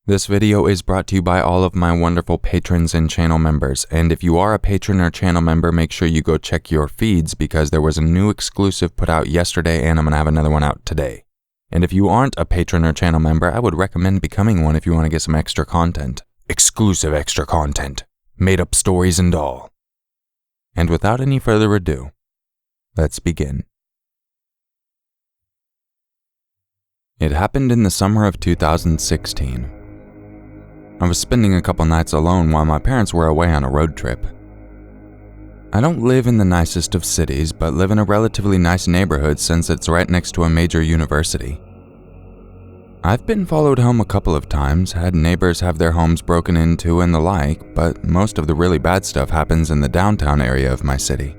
This video is brought to you by all of my wonderful patrons and channel members, and if you are a patron or channel member, make sure you go check your feeds because there was a new exclusive put out yesterday and I'm going to have another one out today. And if you aren't a patron or channel member, I would recommend becoming one if you want to get some extra content. Exclusive extra content. Made up stories and all. And without any further ado, let's begin. It happened in the summer of 2016. I was spending a couple nights alone while my parents were away on a road trip. I don't live in the nicest of cities, but live in a relatively nice neighborhood since it's right next to a major university. I've been followed home a couple of times, had neighbors have their homes broken into and the like, but most of the really bad stuff happens in the downtown area of my city.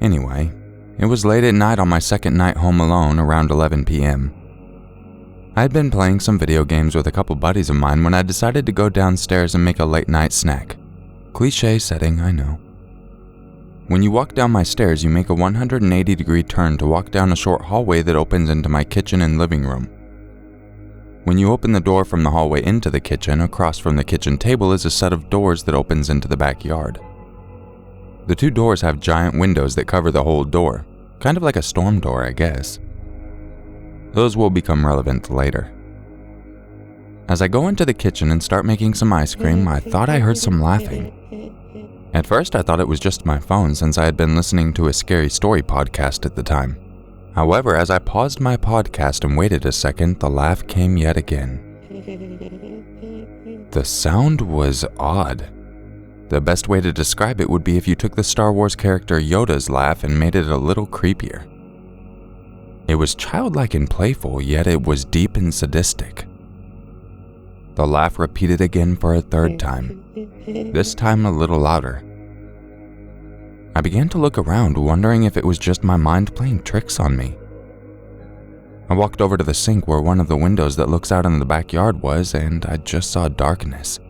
Anyway, it was late at night on my second night home alone, around 11 p.m. I had been playing some video games with a couple buddies of mine when I decided to go downstairs and make a late night snack. Cliché setting, I know. When you walk down my stairs, you make a 180-degree turn to walk down a short hallway that opens into my kitchen and living room. When you open the door from the hallway into the kitchen, across from the kitchen table is a set of doors that opens into the backyard. The two doors have giant windows that cover the whole door, kind of like a storm door, I guess. Those will become relevant later. As I go into the kitchen and start making some ice cream, I thought I heard some laughing. At first, I thought it was just my phone since I had been listening to a scary story podcast at the time. However, as I paused my podcast and waited a second, the laugh came yet again. The sound was odd. The best way to describe it would be if you took the Star Wars character Yoda's laugh and made it a little creepier. It was childlike and playful, yet it was deep and sadistic. The laugh repeated again for a third time, this time a little louder. I began to look around, wondering if it was just my mind playing tricks on me. I walked over to the sink where one of the windows that looks out into the backyard was, and I just saw darkness.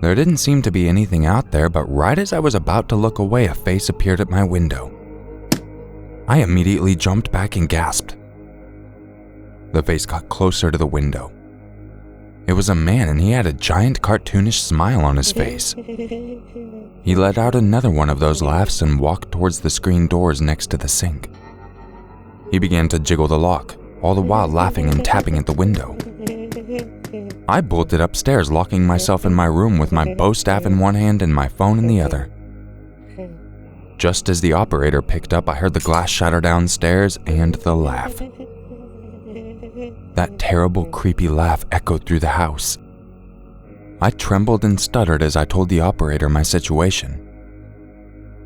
There didn't seem to be anything out there, but right as I was about to look away, a face appeared at my window. I immediately jumped back and gasped. The face got closer to the window. It was a man and he had a giant cartoonish smile on his face. He let out another one of those laughs and walked towards the screen doors next to the sink. He began to jiggle the lock, all the while laughing and tapping at the window. I bolted upstairs, locking myself in my room with my bow staff in one hand and my phone in the other. Just as the operator picked up, I heard the glass shatter downstairs and the laugh. That terrible, creepy laugh echoed through the house. I trembled and stuttered as I told the operator my situation.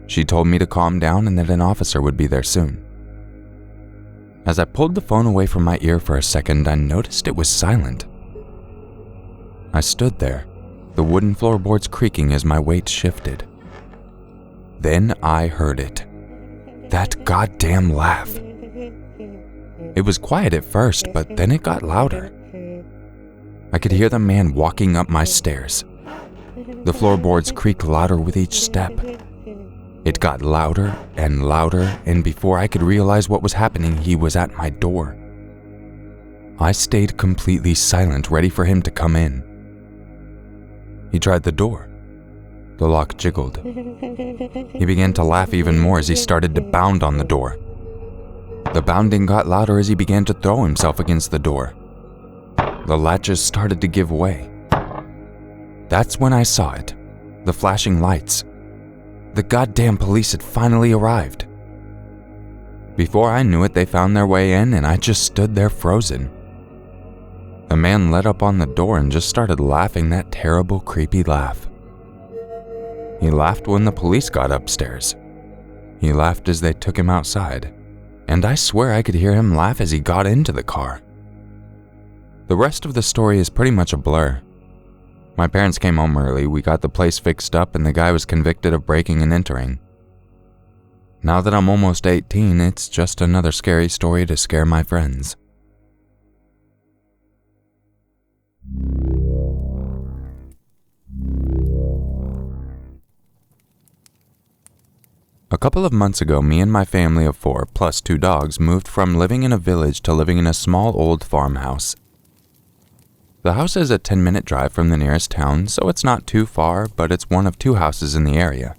She told me to calm down and that an officer would be there soon. As I pulled the phone away from my ear for a second, I noticed it was silent. I stood there, the wooden floorboards creaking as my weight shifted. Then I heard it. That goddamn laugh. It was quiet at first, but then it got louder. I could hear the man walking up my stairs. The floorboards creaked louder with each step. It got louder, and before I could realize what was happening, he was at my door. I stayed completely silent, ready for him to come in. He tried the door. The lock jiggled. He began to laugh even more as he started to bound on the door. The bounding got louder as he began to throw himself against the door. The latches started to give way. That's when I saw it. The flashing lights. The goddamn police had finally arrived. Before I knew it, they found their way in and I just stood there frozen. The man let up on the door and just started laughing that terrible, creepy laugh. He laughed when the police got upstairs. He laughed as they took him outside. And I swear I could hear him laugh as he got into the car. The rest of the story is pretty much a blur. My parents came home early, we got the place fixed up, and the guy was convicted of breaking and entering. Now that I'm almost 18, it's just another scary story to scare my friends. A couple of months ago, me and my family of 4, plus 2 dogs, moved from living in a village to living in a small old farmhouse. The house is a 10-minute drive from the nearest town, so it's not too far, but it's one of 2 houses in the area.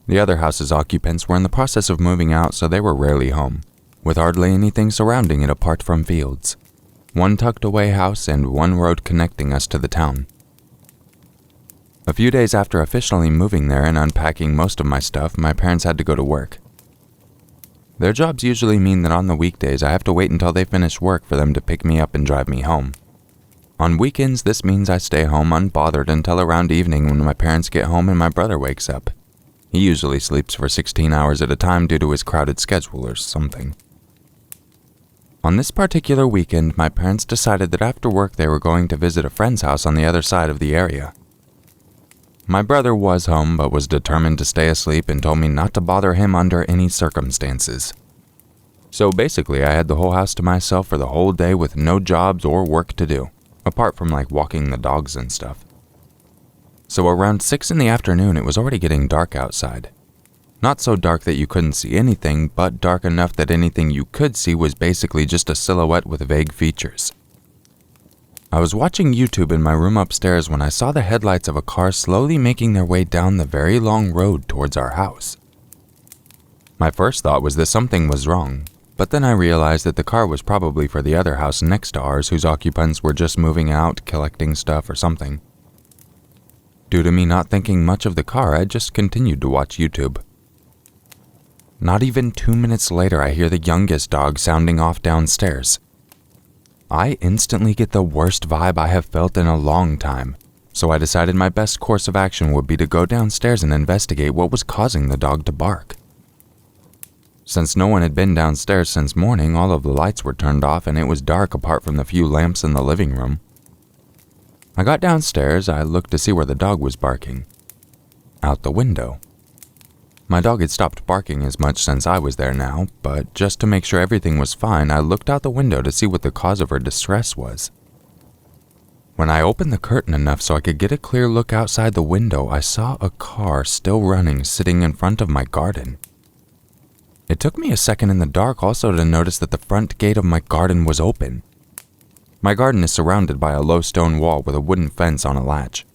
The other house's occupants were in the process of moving out, so they were rarely home, with hardly anything surrounding it apart from fields. One tucked-away house and one road connecting us to the town. A few days after officially moving there and unpacking most of my stuff, my parents had to go to work. Their jobs usually mean that on the weekdays I have to wait until they finish work for them to pick me up and drive me home. On weekends, this means I stay home unbothered until around evening when my parents get home and my brother wakes up. He usually sleeps for 16 hours at a time due to his crowded schedule or something. On this particular weekend, my parents decided that after work they were going to visit a friend's house on the other side of the area. My brother was home but was determined to stay asleep and told me not to bother him under any circumstances. So basically, I had the whole house to myself for the whole day with no jobs or work to do, apart from walking the dogs and stuff. So around 6 in the afternoon, it was already getting dark outside. Not so dark that you couldn't see anything, but dark enough that anything you could see was basically just a silhouette with vague features. I was watching YouTube in my room upstairs when I saw the headlights of a car slowly making their way down the very long road towards our house. My first thought was that something was wrong, but then I realized that the car was probably for the other house next to ours whose occupants were just moving out, collecting stuff or something. Due to me not thinking much of the car, I just continued to watch YouTube. Not even 2 minutes later, I hear the youngest dog sounding off downstairs. I instantly get the worst vibe I have felt in a long time, so I decided my best course of action would be to go downstairs and investigate what was causing the dog to bark. Since no one had been downstairs since morning, all of the lights were turned off and it was dark apart from the few lamps in the living room. I got downstairs, I looked to see where the dog was barking. Out the window. My dog had stopped barking as much since I was there now, but just to make sure everything was fine, I looked out the window to see what the cause of her distress was. When I opened the curtain enough so I could get a clear look outside the window, I saw a car still running sitting in front of my garden. It took me a second in the dark also to notice that the front gate of my garden was open. My garden is surrounded by a low stone wall with a wooden fence on a latch.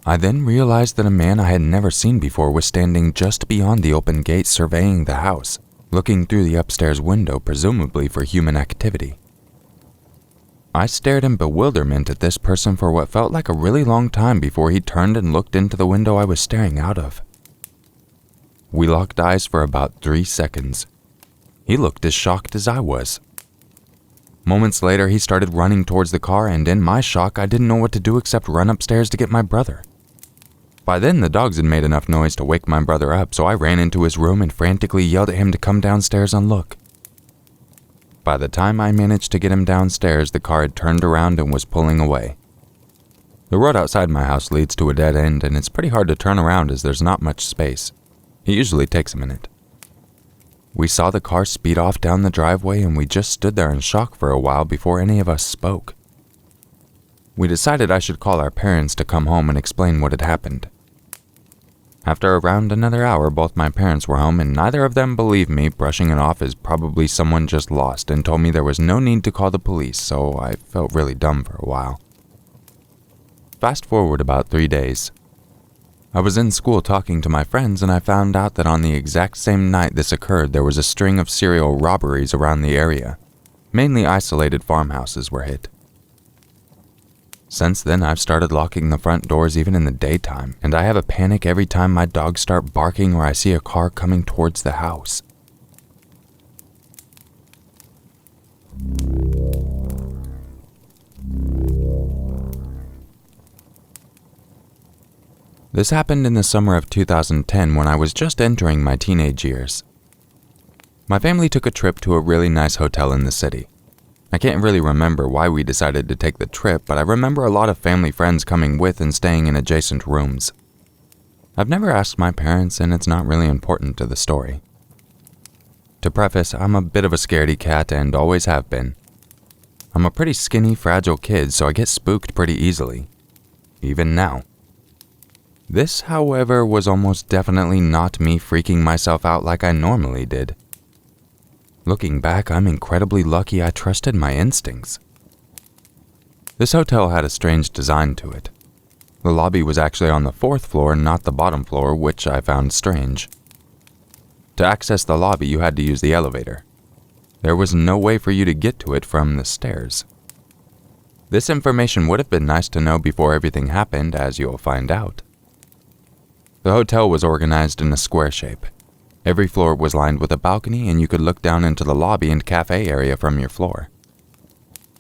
I then realized that a man I had never seen before was standing just beyond the open gate surveying the house, looking through the upstairs window presumably for human activity. I stared in bewilderment at this person for what felt like a really long time before he turned and looked into the window I was staring out of. We locked eyes for about 3 seconds. He looked as shocked as I was. Moments later, he started running towards the car, and in my shock, I didn't know what to do except run upstairs to get my brother. By then, the dogs had made enough noise to wake my brother up, so I ran into his room and frantically yelled at him to come downstairs and look. By the time I managed to get him downstairs, the car had turned around and was pulling away. The road outside my house leads to a dead end, and it's pretty hard to turn around as there's not much space. It usually takes a minute. We saw the car speed off down the driveway and we just stood there in shock for a while before any of us spoke. We decided I should call our parents to come home and explain what had happened. After around another hour, both my parents were home and neither of them believed me, brushing it off as probably someone just lost, and told me there was no need to call the police, so I felt really dumb for a while. Fast forward about 3 days. I was in school talking to my friends and I found out that on the exact same night this occurred, there was a string of serial robberies around the area. Mainly isolated farmhouses were hit. Since then, I've started locking the front doors even in the daytime, and I have a panic every time my dogs start barking or I see a car coming towards the house. This happened in the summer of 2010 when I was just entering my teenage years. My family took a trip to a really nice hotel in the city. I can't really remember why we decided to take the trip, but I remember a lot of family friends coming with and staying in adjacent rooms. I've never asked my parents, and it's not really important to the story. To preface, I'm a bit of a scaredy cat and always have been. I'm a pretty skinny, fragile kid, so I get spooked pretty easily. Even now. This, however, was almost definitely not me freaking myself out like I normally did. Looking back, I'm incredibly lucky I trusted my instincts. This hotel had a strange design to it. The lobby was actually on the 4th floor and not the bottom floor, which I found strange. To access the lobby, you had to use the elevator. There was no way for you to get to it from the stairs. This information would have been nice to know before everything happened, as you'll find out. The hotel was organized in a square shape. Every floor was lined with a balcony, and you could look down into the lobby and cafe area from your floor.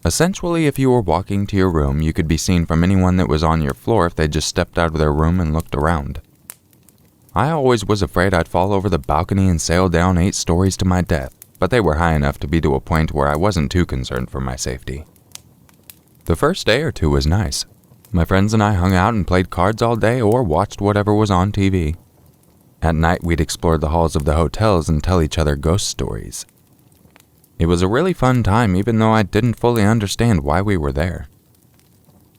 Essentially, if you were walking to your room, you could be seen from anyone that was on your floor if they just stepped out of their room and looked around. I always was afraid I'd fall over the balcony and sail down 8 stories to my death, but they were high enough to be to a point where I wasn't too concerned for my safety. The first day or two was nice. My friends and I hung out and played cards all day or watched whatever was on TV. At night, we'd explore the halls of the hotels and tell each other ghost stories. It was a really fun time, even though I didn't fully understand why we were there.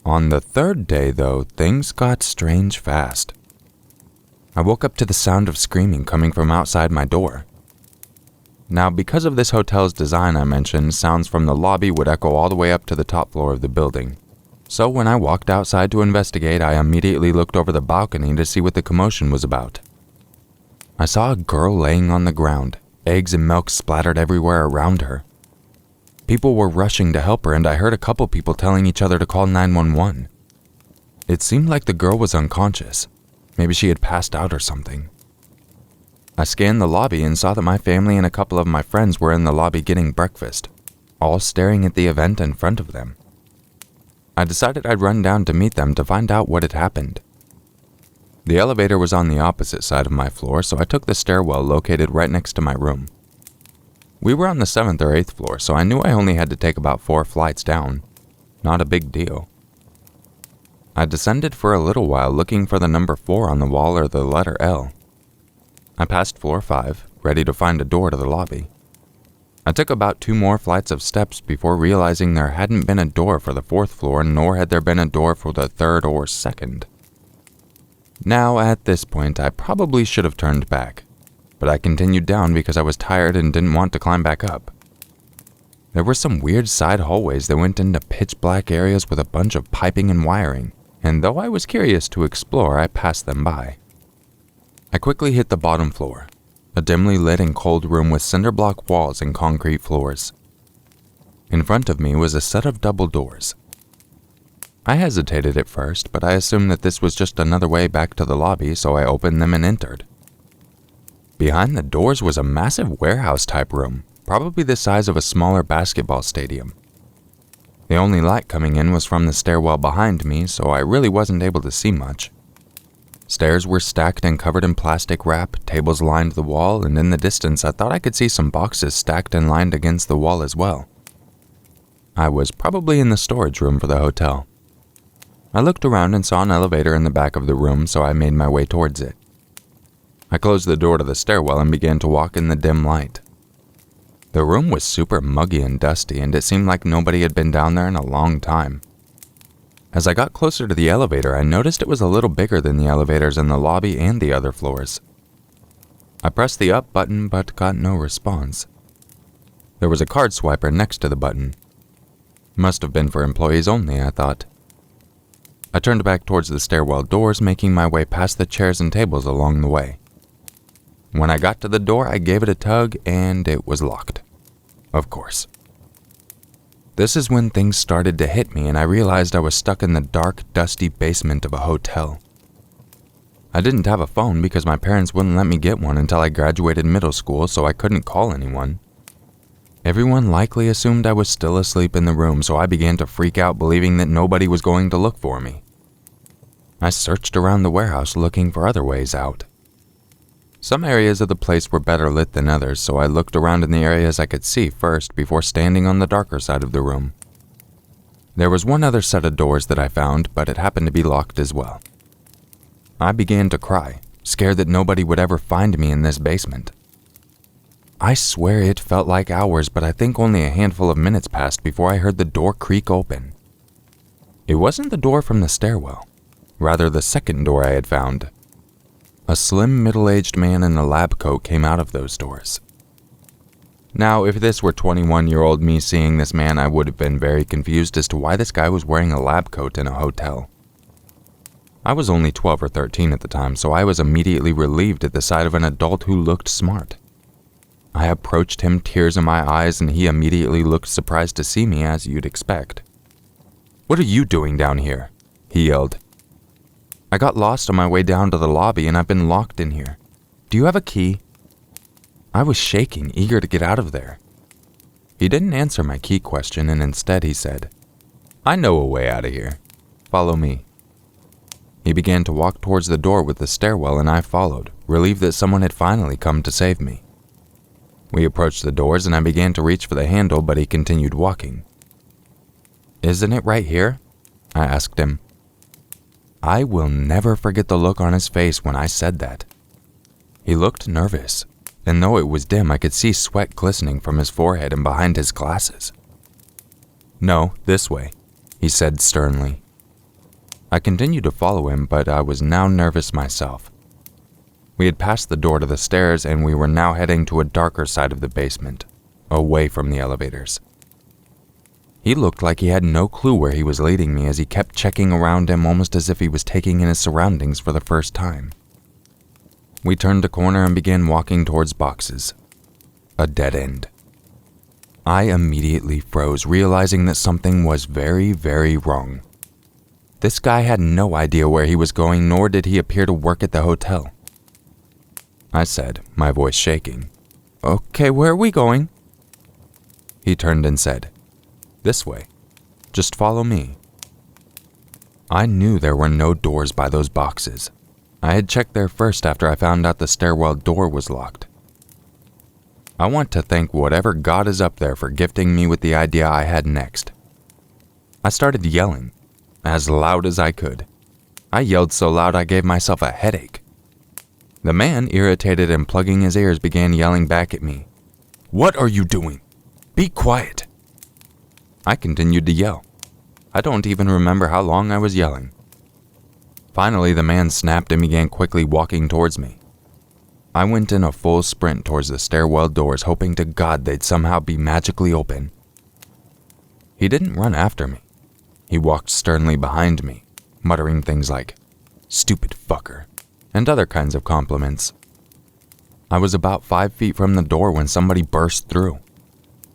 On the 3rd day, though, things got strange fast. I woke up to the sound of screaming coming from outside my door. Now, because of this hotel's design I mentioned, sounds from the lobby would echo all the way up to the top floor of the building. So when I walked outside to investigate, I immediately looked over the balcony to see what the commotion was about. I saw a girl laying on the ground, eggs and milk splattered everywhere around her. People were rushing to help her, and I heard a couple people telling each other to call 911. It seemed like the girl was unconscious. Maybe she had passed out or something. I scanned the lobby and saw that my family and a couple of my friends were in the lobby getting breakfast, all staring at the event in front of them. I decided I'd run down to meet them to find out what had happened. The elevator was on the opposite side of my floor, so I took the stairwell located right next to my room. We were on the 7th or 8th floor, so I knew I only had to take about 4 flights down. Not a big deal. I descended for a little while looking for the number 4 on the wall or the letter L. I passed floor 5, ready to find a door to the lobby. I took about 2 more flights of steps before realizing there hadn't been a door for the 4th floor, nor had there been a door for the 3rd or 2nd. Now, at this point, I probably should have turned back, but I continued down because I was tired and didn't want to climb back up. There were some weird side hallways that went into pitch black areas with a bunch of piping and wiring, and though I was curious to explore, I passed them by. I quickly hit the bottom floor, a dimly lit and cold room with cinder block walls and concrete floors. In front of me was a set of double doors. I hesitated at first, but I assumed that this was just another way back to the lobby, so I opened them and entered. Behind the doors was a massive warehouse-type room, probably the size of a smaller basketball stadium. The only light coming in was from the stairwell behind me, so I really wasn't able to see much. Stairs were stacked and covered in plastic wrap, tables lined the wall, and in the distance I thought I could see some boxes stacked and lined against the wall as well. I was probably in the storage room for the hotel. I looked around and saw an elevator in the back of the room, so I made my way towards it. I closed the door to the stairwell and began to walk in the dim light. The room was super muggy and dusty, and it seemed like nobody had been down there in a long time. As I got closer to the elevator, I noticed it was a little bigger than the elevators in the lobby and the other floors. I pressed the up button but got no response. There was a card swiper next to the button. Must have been for employees only, I thought. I turned back towards the stairwell doors, making my way past the chairs and tables along the way. When I got to the door, I gave it a tug and it was locked. Of course. This is when things started to hit me and I realized I was stuck in the dark, dusty basement of a hotel. I didn't have a phone because my parents wouldn't let me get one until I graduated middle school, so I couldn't call anyone. Everyone likely assumed I was still asleep in the room, so I began to freak out, believing that nobody was going to look for me. I searched around the warehouse looking for other ways out. Some areas of the place were better lit than others, so I looked around in the areas I could see first before standing on the darker side of the room. There was one other set of doors that I found, but it happened to be locked as well. I began to cry, scared that nobody would ever find me in this basement. I swear it felt like hours, but I think only a handful of minutes passed before I heard the door creak open. It wasn't the door from the stairwell, rather the second door I had found. A slim, middle-aged man in a lab coat came out of those doors. Now, if this were 21-year-old me seeing this man, I would have been very confused as to why this guy was wearing a lab coat in a hotel. I was only 12 or 13 at the time, so I was immediately relieved at the sight of an adult who looked smart. I approached him, tears in my eyes, and he immediately looked surprised to see me, as you'd expect. "What are you doing down here?" he yelled. "I got lost on my way down to the lobby and I've been locked in here. Do you have a key?" I was shaking, eager to get out of there. He didn't answer my key question, and instead he said, "I know a way out of here. Follow me." He began to walk towards the door with the stairwell, and I followed, relieved that someone had finally come to save me. We approached the doors and I began to reach for the handle, but he continued walking. "Isn't it right here?" I asked him. I will never forget the look on his face when I said that. He looked nervous, and though it was dim, I could see sweat glistening from his forehead and behind his glasses. "No, this way," he said sternly. I continued to follow him, but I was now nervous myself. We had passed the door to the stairs, and we were now heading to a darker side of the basement, away from the elevators. He looked like he had no clue where he was leading me, as he kept checking around him almost as if he was taking in his surroundings for the first time. We turned a corner and began walking towards boxes. A dead end. I immediately froze, realizing that something was very, very wrong. This guy had no idea where he was going, nor did he appear to work at the hotel. I said, my voice shaking, "Okay, where are we going?" He turned and said, "This way. Just follow me." I knew there were no doors by those boxes. I had checked there first after I found out the stairwell door was locked. I want to thank whatever God is up there for gifting me with the idea I had next. I started yelling, as loud as I could. I yelled so loud I gave myself a headache. The man, irritated and plugging his ears, began yelling back at me. "What are you doing? Be quiet." I continued to yell. I don't even remember how long I was yelling. Finally, the man snapped and began quickly walking towards me. I went in a full sprint towards the stairwell doors, hoping to God they'd somehow be magically open. He didn't run after me. He walked sternly behind me, muttering things like, "Stupid fucker," and other kinds of compliments. I was about 5 feet from the door when somebody burst through.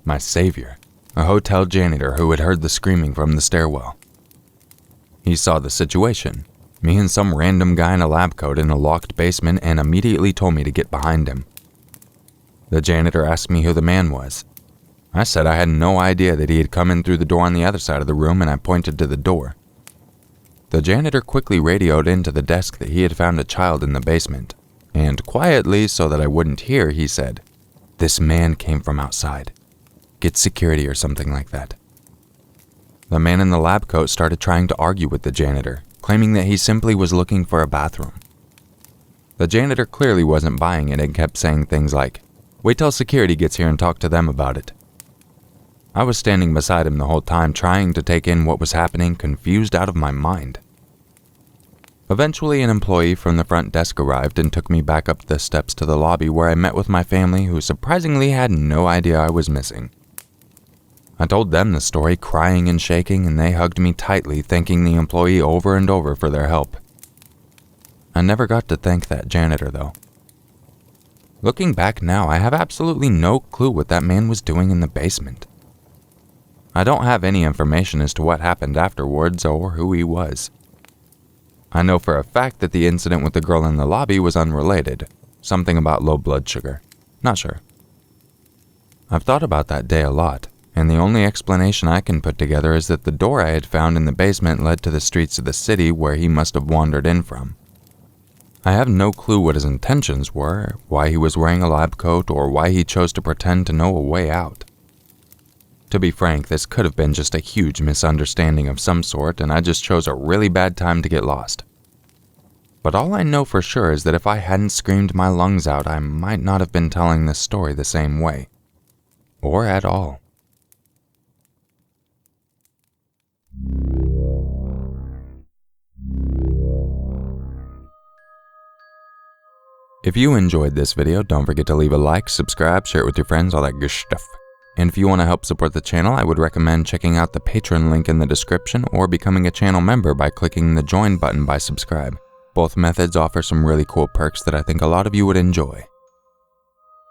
My savior, a hotel janitor who had heard the screaming from the stairwell. He saw the situation, me and some random guy in a lab coat in a locked basement, and immediately told me to get behind him. The janitor asked me who the man was. I said I had no idea that he had come in through the door on the other side of the room, and I pointed to the door. The janitor quickly radioed into the desk that he had found a child in the basement, and quietly, so that I wouldn't hear, he said, "This man came from outside. Get security," or something like that. The man in the lab coat started trying to argue with the janitor, claiming that he simply was looking for a bathroom. The janitor clearly wasn't buying it and kept saying things like, "Wait till security gets here and talk to them about it." I was standing beside him the whole time, trying to take in what was happening, confused out of my mind. Eventually, an employee from the front desk arrived and took me back up the steps to the lobby, where I met with my family, who surprisingly had no idea I was missing. I told them the story, crying and shaking, and they hugged me tightly, thanking the employee over and over for their help. I never got to thank that janitor, though. Looking back now, I have absolutely no clue what that man was doing in the basement. I don't have any information as to what happened afterwards or who he was. I know for a fact that the incident with the girl in the lobby was unrelated, something about low blood sugar. Not sure. I've thought about that day a lot, and the only explanation I can put together is that the door I had found in the basement led to the streets of the city where he must have wandered in from. I have no clue what his intentions were, why he was wearing a lab coat, or why he chose to pretend to know a way out. To be frank, this could have been just a huge misunderstanding of some sort, and I just chose a really bad time to get lost. But all I know for sure is that if I hadn't screamed my lungs out, I might not have been telling this story the same way. Or at all. If you enjoyed this video, don't forget to leave a like, subscribe, share it with your friends, all that good stuff. And if you want to help support the channel, I would recommend checking out the Patron link in the description or becoming a channel member by clicking the join button by subscribe. Both methods offer some really cool perks that I think a lot of you would enjoy.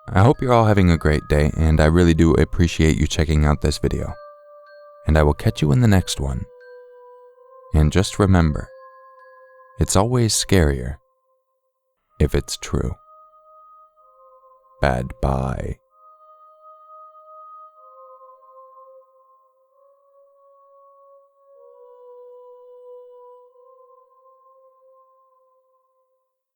I hope you're all having a great day, and I really do appreciate you checking out this video. And I will catch you in the next one. And just remember, it's always scarier if it's true. Bad bye.